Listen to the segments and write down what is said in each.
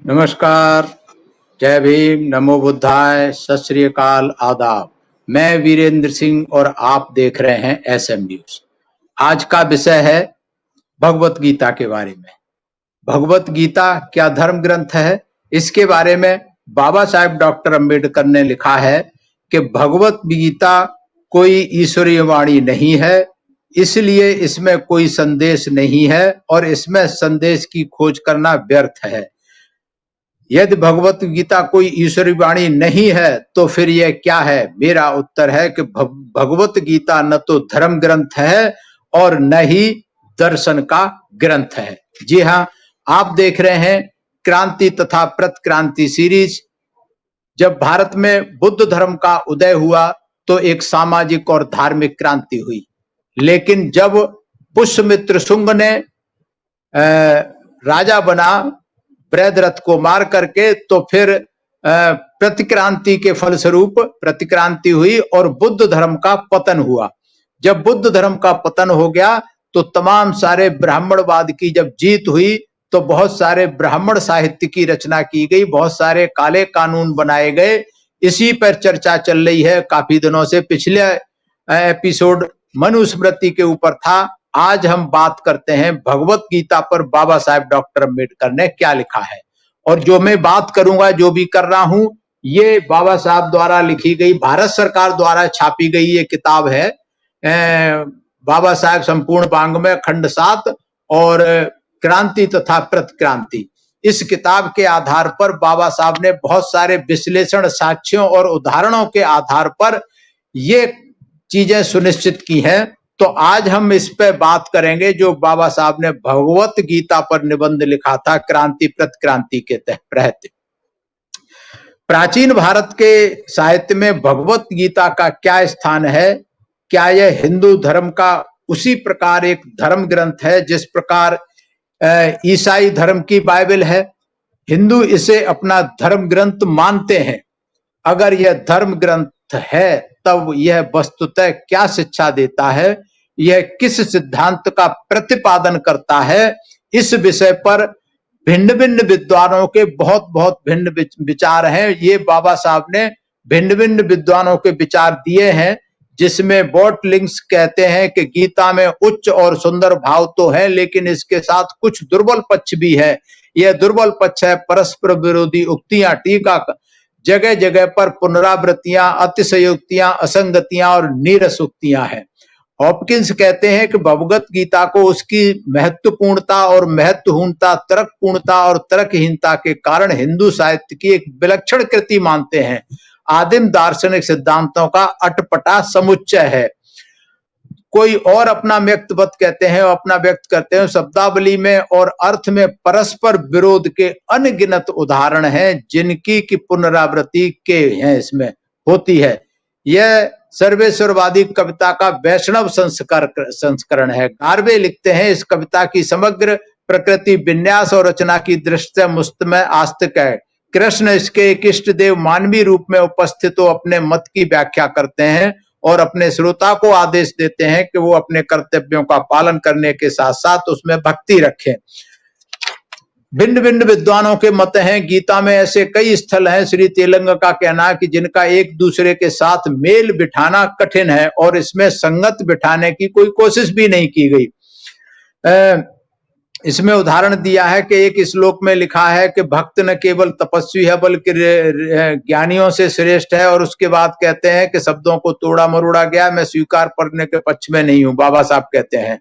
नमस्कार, जय भीम, नमो बुद्धाय, सत श्री अकाल, आदाब। मैं वीरेंद्र सिंह और आप देख रहे हैं एसएम न्यूज। आज का विषय है भगवत गीता के बारे में। भगवत गीता क्या धर्म ग्रंथ है? इसके बारे में बाबा साहेब डॉक्टर अंबेडकर ने लिखा है कि भगवत गीता कोई ईश्वरीय वाणी नहीं है, इसलिए इसमें कोई संदेश नहीं है और इसमें संदेश की खोज करना व्यर्थ है। यदि भगवत गीता कोई ईश्वरी वाणी नहीं है तो फिर यह क्या है? मेरा उत्तर है कि भगवत गीता न तो धर्म ग्रंथ है और न ही दर्शन का ग्रंथ है। जी हाँ, आप देख रहे हैं क्रांति तथा प्रतिक्रांति सीरीज। जब भारत में बुद्ध धर्म का उदय हुआ तो एक सामाजिक और धार्मिक क्रांति हुई, लेकिन जब पुष्यमित्र शुंग ने राजा बना बृहद्रथ को मार करके, तो फिर प्रतिक्रांति के फलस्वरूप प्रतिक्रांति हुई और बुद्ध धर्म का पतन हुआ। जब बुद्ध धर्म का पतन हो गया तो तमाम सारे ब्राह्मणवाद की जब जीत हुई तो बहुत सारे ब्राह्मण साहित्य की रचना की गई, बहुत सारे काले कानून बनाए गए। इसी पर चर्चा चल रही है काफी दिनों से। पिछले एपिसोड मनुस्मृति के ऊपर था, आज हम बात करते हैं भगवत गीता पर बाबा साहेब डॉक्टर अंबेडकर ने क्या लिखा है। और जो मैं बात करूंगा, जो भी कर रहा हूं, ये बाबा साहब द्वारा लिखी गई, भारत सरकार द्वारा छापी गई ये किताब है, बाबा साहेब संपूर्ण वाङ्मय खंड 7 और क्रांति तथा प्रतिक्रांति। इस किताब के आधार पर बाबा साहब ने बहुत सारे विश्लेषण, साक्ष्यों और उदाहरणों के आधार पर ये चीजें सुनिश्चित की हैं। तो आज हम इस पे बात करेंगे जो बाबा साहब ने भगवत गीता पर निबंध लिखा था क्रांति प्रतिक्रांति के तहत। प्राचीन भारत के साहित्य में भगवत गीता का क्या स्थान है? क्या यह हिंदू धर्म का उसी प्रकार एक धर्म ग्रंथ है जिस प्रकार ईसाई धर्म की बाइबल है? हिंदू इसे अपना धर्म ग्रंथ मानते हैं। अगर यह धर्म ग्रंथ है तब यह वस्तुतः क्या शिक्षा देता है, यह किस सिद्धांत का प्रतिपादन करता है, इस विषय पर भिन्न भिन्न विद्वानों के बहुत भिन्न विचार हैं। ये बाबा साहब ने भिन्न भिन्न विद्वानों के विचार दिए हैं, जिसमें बॉटलिंग्स कहते हैं कि गीता में उच्च और सुंदर भाव तो है, लेकिन इसके साथ कुछ दुर्बल पक्ष भी है। यह दुर्बल पक्ष है परस्पर विरोधी उक्तियां, टीका, जगह जगह पर पुनरावृत्तियां, अतिशयोक्तियां, असंगतियां और नीरस उक्तियां हैं। हॉपकिंस कहते हैं कि भगवत गीता को उसकी महत्वपूर्णता और महत्वहीनता, तर्कपूर्णता और तर्कहीनता के कारण हिंदू साहित्य की एक विलक्षण कृति मानते हैं। आदिम दार्शनिक सिद्धांतों का अटपटा समुच्चय है। कोई और अपना व्यक्तिगत कहते हैं, अपना व्यक्त करते हैं। शब्दावली में और अर्थ में परस्पर विरोध के अनगिनत उदाहरण हैं जिनकी की पुनरावृत्ति के हैं इसमें होती है। यह सर्वेश्वरवादी कविता का वैष्णव संस्करण है। गार्वे लिखते हैं, इस कविता की समग्र प्रकृति, विन्यास और रचना की दृष्टि से मुस्तमय आस्तिक है। कृष्ण इसके एक इष्ट देव मानवीय रूप में उपस्थित हो अपने मत की व्याख्या करते हैं और अपने श्रोता को आदेश देते हैं कि वो अपने कर्तव्यों का पालन करने के साथ साथ उसमें भक्ति रखें। भिन्न भिन्न विद्वानों के मत हैं। गीता में ऐसे कई स्थल हैं, श्री तेलंग का कहना है कि जिनका एक दूसरे के साथ मेल बिठाना कठिन है और इसमें संगत बिठाने की कोई कोशिश भी नहीं की गई। इसमें उदाहरण दिया है कि एक श्लोक में लिखा है कि भक्त न केवल तपस्वी है बल्कि ज्ञानियों से श्रेष्ठ है, और उसके बाद कहते हैं कि शब्दों को तोड़ा मरोड़ा गया, मैं स्वीकार करने के पक्ष में नहीं हूं, बाबा साहब कहते हैं।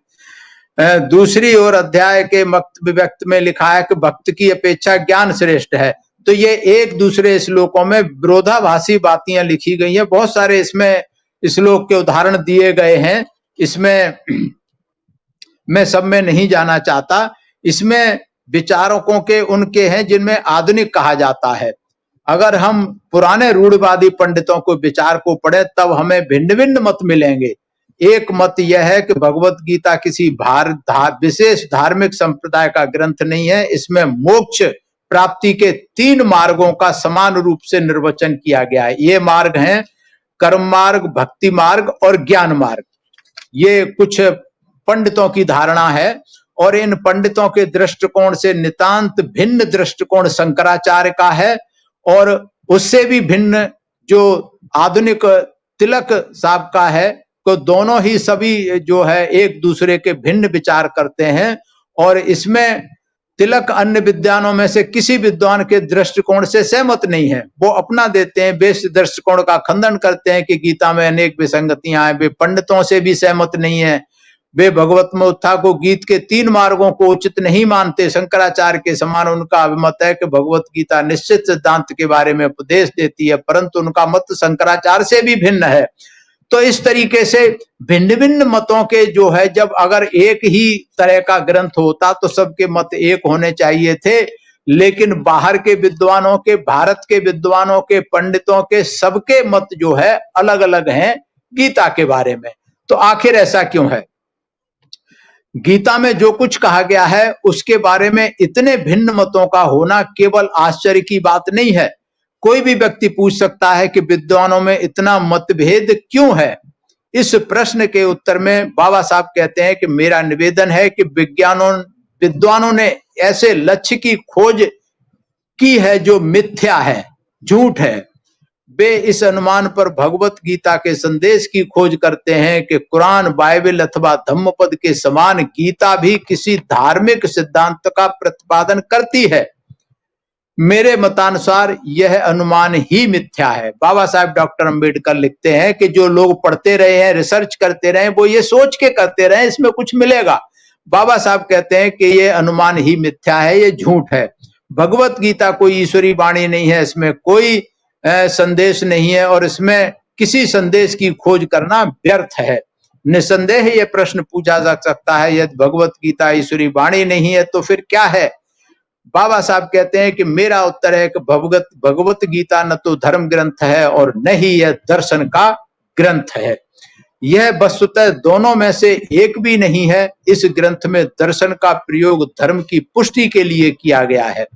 दूसरी ओर अध्याय के व्यक्त में लिखा है कि भक्त की अपेक्षा ज्ञान श्रेष्ठ है। तो ये एक दूसरे श्लोकों में विरोधाभासी बातें लिखी गई हैं। बहुत सारे इसमें श्लोक के उदाहरण दिए गए हैं। इसमें मैं सब में नहीं जाना चाहता। इसमें विचारकों के उनके हैं जिनमें आधुनिक कहा जाता है। अगर हम पुराने रूढ़वादी पंडितों को विचार को पढ़े तब हमें भिन्न भिन्न मत मिलेंगे। एक मत यह है कि भगवत गीता किसी विशेष धार्मिक संप्रदाय का ग्रंथ नहीं है। इसमें मोक्ष प्राप्ति के 3 मार्गों का समान रूप से निर्वचन किया गया है। ये मार्ग हैं कर्म मार्ग, भक्ति मार्ग और ज्ञान मार्ग। ये कुछ पंडितों की धारणा है और इन पंडितों के दृष्टिकोण से नितांत भिन्न दृष्टिकोण शंकराचार्य का है, और उससे भी भिन्न जो आधुनिक तिलक साहब का है। तो दोनों ही सभी जो है एक दूसरे के भिन्न विचार करते हैं, और इसमें तिलक अन्य विद्वानों में से किसी विद्वान के दृष्टिकोण से सहमत नहीं है। वो अपना देते हैं, बेस दृष्टिकोण का खंडन करते हैं कि गीता में अनेक विसंगतियां हैं। वे पंडितों से भी सहमत नहीं है। वे भगवत में उत्था को गीत के 3 मार्गों को उचित नहीं मानते। शंकराचार्य के समान उनका अभिमत है कि भगवत गीता निश्चित सिद्धांत के बारे में उपदेश देती है, परंतु उनका मत शंकराचार्य से भी भिन्न है। तो इस तरीके से भिन्न भिन्न मतों के जो है, जब अगर एक ही तरह का ग्रंथ होता तो सबके मत एक होने चाहिए थे, लेकिन बाहर के विद्वानों के, भारत के विद्वानों के, पंडितों के सबके मत जो है अलग अलग हैं गीता के बारे में। तो आखिर ऐसा क्यों है? गीता में जो कुछ कहा गया है उसके बारे में इतने भिन्न मतों का होना केवल आश्चर्य की बात नहीं है। कोई भी व्यक्ति पूछ सकता है कि विद्वानों में इतना मतभेद क्यों है। इस प्रश्न के उत्तर में बाबा साहब कहते हैं कि मेरा निवेदन है कि विद्वानों ने ऐसे लक्ष्य की खोज की है जो मिथ्या है, झूठ है। वे इस अनुमान पर भगवत गीता के संदेश की खोज करते हैं कि कुरान, बाइबल अथवा धम्मपद के समान गीता भी किसी धार्मिक सिद्धांत का प्रतिपादन करती है। मेरे मतानुसार यह अनुमान ही मिथ्या है। बाबा साहब डॉक्टर अंबेडकर लिखते हैं कि जो लोग पढ़ते रहे हैं, रिसर्च करते रहे, वो ये सोच के करते रहे इसमें कुछ मिलेगा। बाबा साहब कहते हैं कि ये अनुमान ही मिथ्या है, ये झूठ है। भगवत गीता कोई ईश्वरी वाणी नहीं है, इसमें कोई संदेश नहीं है, और इसमें किसी संदेश की खोज करना व्यर्थ है। निसंदेह ये प्रश्न पूछा जा सकता है, यदि भगवत गीता ईश्वरी वाणी नहीं है तो फिर क्या है? बाबा साहब कहते हैं कि मेरा उत्तर है कि भगवत गीता न तो धर्म ग्रंथ है और न ही यह दर्शन का ग्रंथ है। यह वस्तुतः दोनों में से एक भी नहीं है। इस ग्रंथ में दर्शन का प्रयोग धर्म की पुष्टि के लिए किया गया है।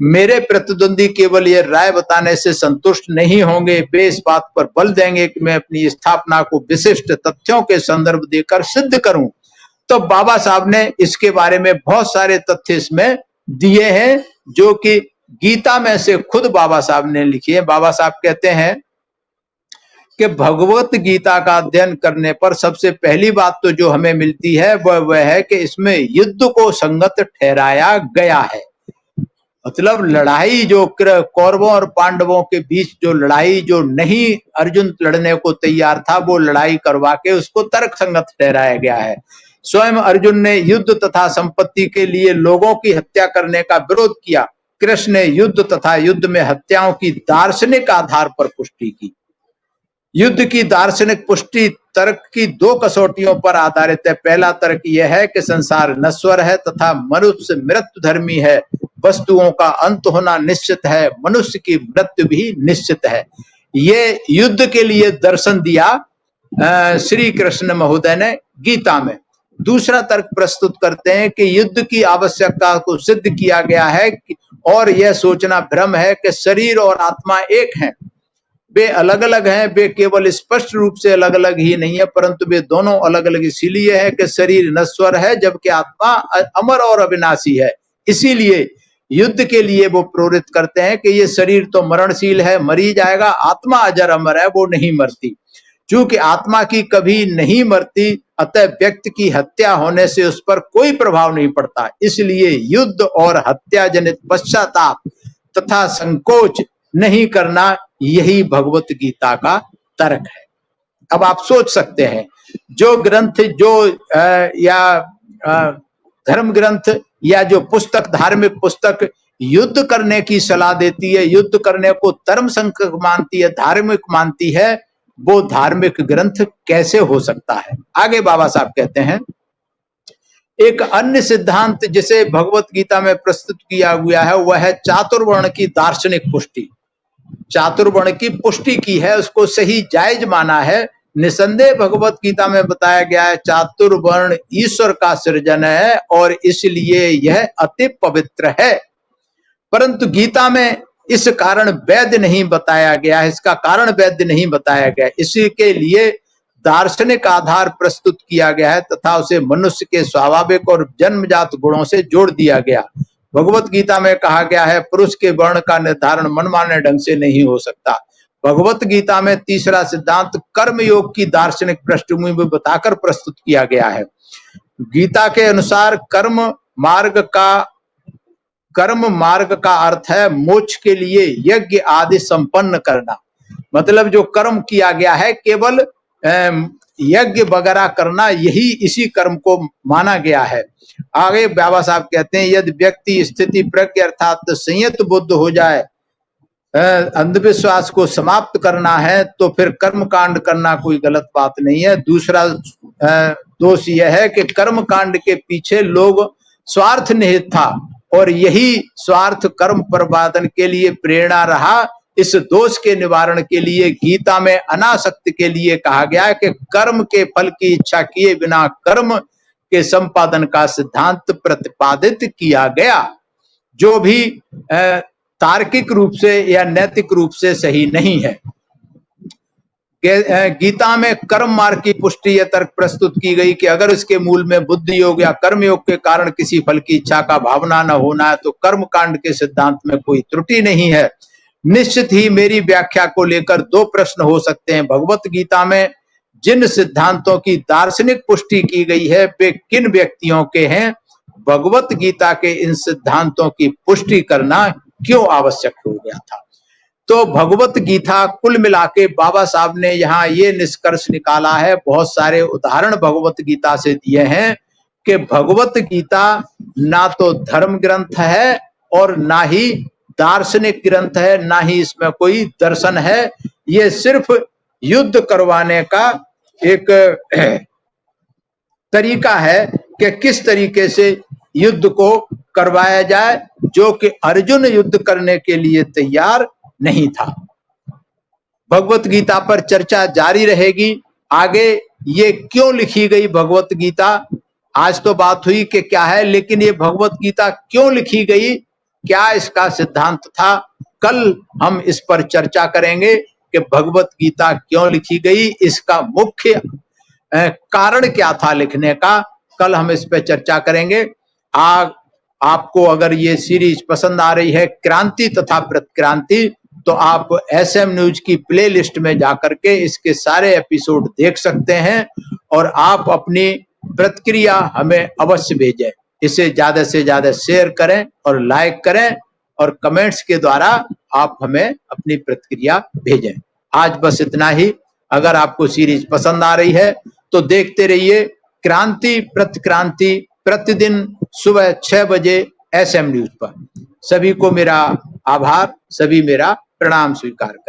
मेरे प्रतिद्वंदी केवल यह राय बताने से संतुष्ट नहीं होंगे, वे इस बात पर बल देंगे कि मैं अपनी स्थापना को विशिष्ट तथ्यों के संदर्भ देकर सिद्ध करूं। तो बाबा साहब ने इसके बारे में बहुत सारे तथ्य इसमें दिए हैं जो कि गीता में से खुद बाबा साहब ने लिखी है। बाबा साहब कहते हैं कि भगवत गीता का अध्ययन करने पर सबसे पहली बात तो जो हमें मिलती है वह है कि इसमें युद्ध को संगत ठहराया गया है। मतलब लड़ाई जो कौरवों और पांडवों के बीच जो लड़ाई जो नहीं अर्जुन लड़ने को तैयार था, वो लड़ाई करवा के उसको तर्क संगत ठहराया गया है। स्वयं अर्जुन ने युद्ध तथा संपत्ति के लिए लोगों की हत्या करने का विरोध किया। कृष्ण ने युद्ध तथा युद्ध में हत्याओं की दार्शनिक आधार पर पुष्टि की। युद्ध की दार्शनिक पुष्टि तर्क की 2 कसौटियों पर आधारित है। पहला तर्क यह है कि संसार नश्वर है तथा मनुष्य मृत्युधर्मी है। वस्तुओं का अंत होना निश्चित है, मनुष्य की मृत्यु भी निश्चित है। ये युद्ध के लिए दर्शन दिया श्री कृष्ण महोदय ने गीता में। दूसरा तर्क प्रस्तुत करते हैं कि युद्ध की आवश्यकता को सिद्ध किया गया है और यह सोचना भ्रम है कि शरीर और आत्मा एक हैं। वे अलग अलग हैं। वे केवल स्पष्ट रूप से अलग अलग ही नहीं है, परंतु वे दोनों अलग अलग इसीलिए है कि शरीर नश्वर है जबकि आत्मा अमर और अविनाशी है। इसीलिए युद्ध के लिए वो प्रेरित करते हैं कि ये शरीर तो मरणशील है, मरी जाएगा, आत्मा अजर अमर है, वो नहीं मरती। चूंकि आत्मा की कभी नहीं मरती, अतः व्यक्ति की हत्या होने से उस पर कोई प्रभाव नहीं पड़ता। इसलिए युद्ध और हत्या जनित पश्चाताप तथा संकोच नहीं करना, यही भगवत गीता का तर्क है। अब आप सोच सकते हैं, जो ग्रंथ जो धर्म ग्रंथ या जो पुस्तक, धार्मिक पुस्तक युद्ध करने की सलाह देती है, युद्ध करने को धर्म संकट मानती है, धार्मिक मानती है, वो धार्मिक ग्रंथ कैसे हो सकता है? आगे बाबा साहब कहते हैं, एक अन्य सिद्धांत जिसे भगवत गीता में प्रस्तुत किया गया है वह है चातुर्वर्ण की दार्शनिक पुष्टि। चातुर्वर्ण की पुष्टि की है, उसको सही जायज माना है। निसंदेह भगवत गीता में बताया गया है चातुर्वर्ण ईश्वर का सृजन है और इसलिए यह अति पवित्र है। परंतु गीता में इस कारण वैध नहीं बताया गया है, इसका कारण वैध नहीं बताया गया। इसी के लिए दार्शनिक आधार प्रस्तुत किया गया है तथा उसे मनुष्य के स्वाभाविक और जन्मजात गुणों से जोड़ दिया गया। भगवत गीता में कहा गया है पुरुष के वर्ण का निर्धारण मनमाने ढंग से नहीं हो सकता। भगवत गीता में तीसरा सिद्धांत कर्म योग की दार्शनिक पृष्ठभूमि में बताकर प्रस्तुत किया गया है। गीता के अनुसार कर्म मार्ग का अर्थ है मोक्ष के लिए यज्ञ आदि संपन्न करना। मतलब जो कर्म किया गया है केवल यज्ञ वगैरह करना, यही इसी कर्म को माना गया है। आगे बाबा साहब कहते हैं यदि व्यक्ति स्थिति प्रज्ञ अर्थात संयत बुद्ध हो जाए, अंधविश्वास को समाप्त करना है तो फिर कर्म कांड करना कोई गलत बात नहीं है। दूसरा दोष यह है कि कर्म कांड के पीछे लोग स्वार्थ निहित था और यही स्वार्थ कर्म प्रवादन के लिए प्रेरणा रहा। इस दोष के निवारण के लिए गीता में अनासक्ति के लिए कहा गया है कि कर्म के फल की इच्छा किए बिना कर्म के संपादन का सिद्धांत प्रतिपादित किया गया, जो भी तार्किक रूप से या नैतिक रूप से सही नहीं है। गीता में कर्म मार्ग की पुष्टि यह तर्क प्रस्तुत की गई कि अगर इसके मूल में बुद्धि योग या कर्म योग के कारण किसी फल की इच्छा का भावना न होना है तो कर्म कांड के सिद्धांत में कोई त्रुटि नहीं है। निश्चित ही मेरी व्याख्या को लेकर दो प्रश्न हो सकते हैं। भगवत गीता में जिन सिद्धांतों की दार्शनिक पुष्टि की गई है वे किन व्यक्तियों के हैं? भगवत गीता के इन सिद्धांतों की पुष्टि करना क्यों आवश्यक हो गया था? तो भगवत गीता कुल मिला के बाबा साहब ने यहाँ ये निष्कर्ष निकाला है, बहुत सारे उदाहरण भगवत गीता से दिए हैं कि भगवत गीता ना तो धर्म ग्रंथ है और ना ही दार्शनिक ग्रंथ है, ना ही इसमें कोई दर्शन है। ये सिर्फ युद्ध करवाने का एक तरीका है कि किस तरीके से युद्ध को करवाया जाए, जो कि अर्जुन युद्ध करने के लिए तैयार नहीं था। भगवत गीता पर चर्चा जारी रहेगी। आगे ये क्यों लिखी गई भगवत गीता, आज तो बात हुई कि क्या है, लेकिन ये भगवत गीता क्यों लिखी गई, क्या इसका सिद्धांत था, कल हम इस पर चर्चा करेंगे कि भगवत गीता क्यों लिखी गई, इसका मुख्य कारण क्या था लिखने का। कल हम इस पर चर्चा करेंगे। आपको अगर ये सीरीज पसंद आ रही है क्रांति तथा प्रतिक्रांति, तो आप SM न्यूज की प्लेलिस्ट में जाकर के इसके सारे एपिसोड देख सकते हैं और आप अपनी प्रतिक्रिया हमें अवश्य भेजें। इसे ज्यादा से ज्यादा शेयर करें और लाइक करें और कमेंट्स के द्वारा आप हमें अपनी प्रतिक्रिया भेजें। आज बस इतना ही। अगर आपको सीरीज पसंद आ रही है तो देखते रहिए क्रांति प्रतिक्रांति प्रतिदिन सुबह 6 बजे SM न्यूज पर। सभी को मेरा आभार, सभी मेरा प्रणाम स्वीकार करें।